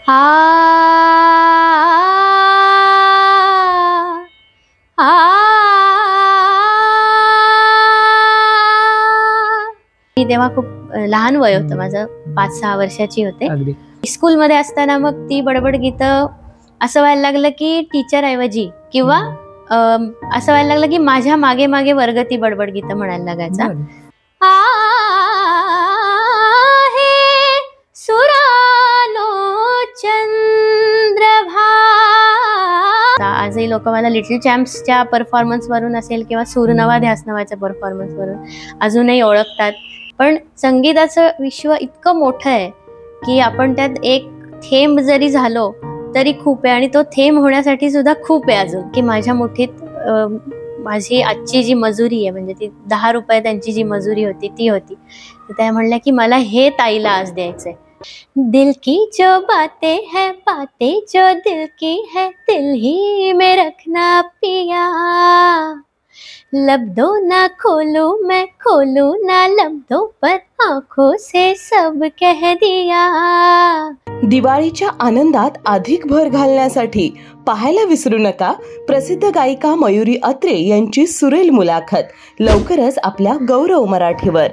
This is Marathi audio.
आ आ मी तेव्हा खूप लहान वय होतं माझं, 5-6 वर्षाची होते. स्कूलमध्ये असताना मग ती बडबड गीतं असं व्हायला लागलं की टीचर ऐवजी किंवा असं व्हायला लागलं की माझ्या मागे मागे वर्ग ती बडबड गीतं म्हणायला लागायचा. आजही लोक मला लिटिल चॅम्प्सच्या परफॉर्मन्स वरून असेल किंवा सूर नवा ध्यास नवाच्या परफॉर्मन्स वरून अजूनही ओळखतात. पण संगीताचं विश्व इतकं मोठं आहे की आपण त्यात एक थेंब जरी झालो तरी खूप आहे, आणि तो थेंब होण्यासाठी सुद्धा खूप आहे अजून. की माझ्या मुठीत माझी आजची जी मजुरी आहे, म्हणजे ती 10 रुपये त्यांची जी मजुरी होती ती होती. तर त्या म्हणल्या की मला हे ताईला आज द्यायचंय. दिल की जो बातें जो दिल की है दिल ही में रखना पिया, लब दो ना खोलूं मैं खोलूं ना लब दो, पर आंखों से सब कह दिया. दिवाळीच्या आनंदात अधिक भर घालण्यासाठी पाहायला विसरू नका प्रसिद्ध गायिका मयुरी अत्रे यांची सुरेल मुलाखत लवकरच आपल्या गौरव मराठीवर.